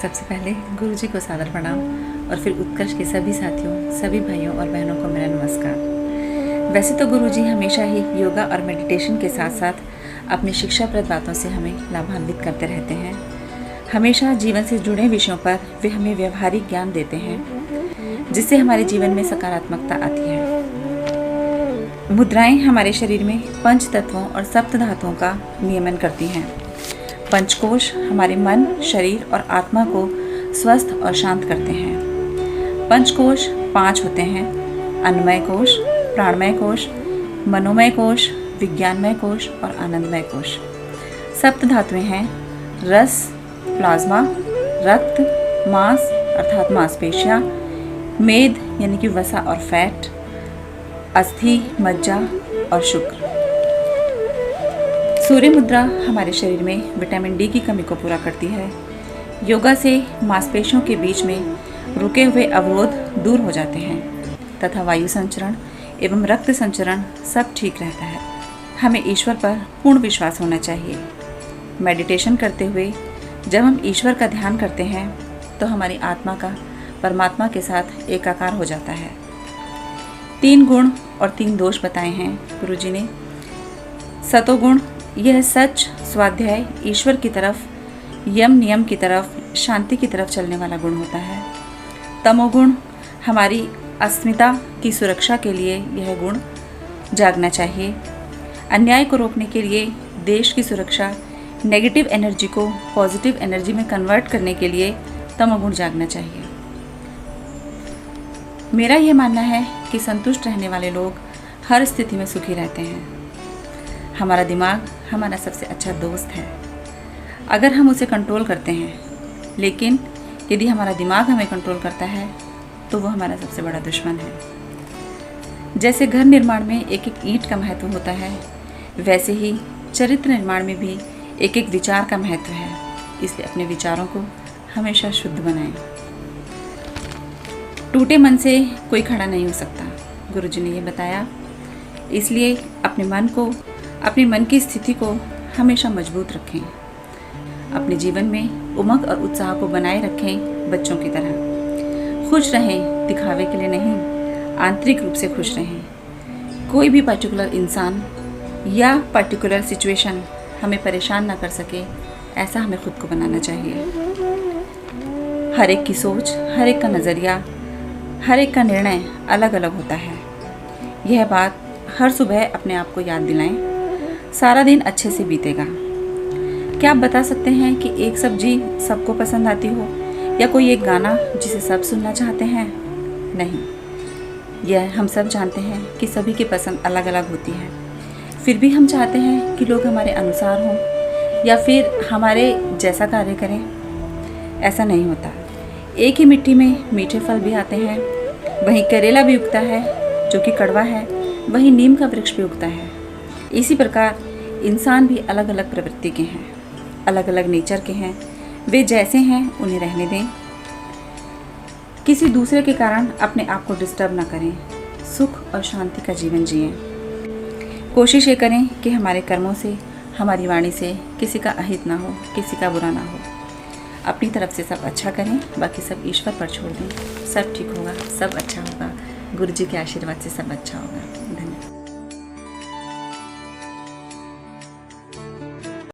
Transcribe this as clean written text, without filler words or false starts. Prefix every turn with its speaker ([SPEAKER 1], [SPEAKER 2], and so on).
[SPEAKER 1] सबसे पहले गुरु जी को सादर प्रणाम और फिर उत्कर्ष के सभी साथियों, सभी भाइयों और बहनों को मेरा नमस्कार। वैसे तो गुरु जी हमेशा ही योगा और मेडिटेशन के साथ साथ अपनी शिक्षाप्रद बातों से हमें लाभान्वित करते रहते हैं। हमेशा जीवन से जुड़े विषयों पर वे हमें व्यवहारिक ज्ञान देते हैं, जिससे हमारे जीवन में सकारात्मकता आती है। मुद्राएं हमारे शरीर में पंच तत्वों और सप्त धातुओं का नियमन करती हैं। पंचकोश हमारे मन, शरीर और आत्मा को स्वस्थ और शांत करते हैं। पंचकोश 5 होते हैं: अन्नमय कोश, प्राणमय कोश, मनोमय कोश, विज्ञानमय कोश और आनंदमय कोश। सप्त धातुएं हैं रस, प्लाज्मा, रक्त, मांस अर्थात मांसपेशियां, मेद यानी कि वसा और फैट, अस्थि, मज्जा और शुक्र। सूर्य मुद्रा हमारे शरीर में विटामिन डी की कमी को पूरा करती है। योगा से मांसपेशियों के बीच में रुके हुए अवरोध दूर हो जाते हैं तथा वायु संचरण एवं रक्त संचरण सब ठीक रहता है। हमें ईश्वर पर पूर्ण विश्वास होना चाहिए। मेडिटेशन करते हुए जब हम ईश्वर का ध्यान करते हैं तो हमारी आत्मा का परमात्मा के साथ एकाकार हो जाता है। 3 गुण और 3 दोष बताए हैं गुरुजी ने। सतोगुण यह सच, स्वाध्याय, ईश्वर की तरफ, यम नियम की तरफ, शांति की तरफ चलने वाला गुण होता है। तमोगुण हमारी अस्मिता की सुरक्षा के लिए यह गुण जागना चाहिए। अन्याय को रोकने के लिए, देश की सुरक्षा, नेगेटिव एनर्जी को पॉजिटिव एनर्जी में कन्वर्ट करने के लिए तमोगुण जागना चाहिए। मेरा यह मानना है कि संतुष्ट रहने वाले लोग हर स्थिति में सुखी रहते हैं। हमारा दिमाग हमारा सबसे अच्छा दोस्त है अगर हम उसे कंट्रोल करते हैं, लेकिन यदि हमारा दिमाग हमें कंट्रोल करता है तो वो हमारा सबसे बड़ा दुश्मन है। जैसे घर निर्माण में एक एक ईंट का महत्व होता है, वैसे ही चरित्र निर्माण में भी एक एक विचार का महत्व है। इसलिए अपने विचारों को हमेशा शुद्ध बनाएं। टूटे मन से कोई खड़ा नहीं हो सकता, गुरुजी ने ये बताया। इसलिए अपने मन की स्थिति को हमेशा मजबूत रखें। अपने जीवन में उमंग और उत्साह को बनाए रखें बच्चों की तरह। खुश रहें, दिखावे के लिए नहीं, आंतरिक रूप से खुश रहें। कोई भी पर्टिकुलर इंसान या पर्टिकुलर सिचुएशन हमें परेशान ना कर सके, ऐसा हमें खुद को बनाना चाहिए। हर एक की सोच, हर एक का नज़रिया, हर एक का निर्णय अलग अलग होता है। यह बात हर सुबह अपने आप को याद दिलाएं। सारा दिन अच्छे से बीतेगा। क्या आप बता सकते हैं कि एक सब्जी सबको पसंद आती हो, या कोई एक गाना जिसे सब सुनना चाहते हैं? नहीं, यह हम सब जानते हैं कि सभी की पसंद अलग अलग होती है। फिर भी हम चाहते हैं कि लोग हमारे अनुसार हों या फिर हमारे जैसा कार्य करें। ऐसा नहीं होता। एक ही मिट्टी में मीठे फल भी आते हैं। वहीं करेला भी उगता है जो कि कड़वा है, वहीं नीम का वृक्ष भी उगता है। इसी प्रकार इंसान भी अलग अलग प्रवृत्ति के हैं, अलग अलग नेचर के हैं। वे जैसे हैं उन्हें रहने दें। किसी दूसरे के कारण अपने आप को डिस्टर्ब ना करें। सुख और शांति का जीवन जिएं। कोशिश ये करें कि हमारे कर्मों से, हमारी वाणी से किसी का अहित ना हो, किसी का बुरा ना हो। अपनी तरफ से सब अच्छा करें, बाकी सब ईश्वर पर छोड़ दें। सब ठीक होगा, सब अच्छा होगा। गुरु जी के आशीर्वाद से सब अच्छा होगा।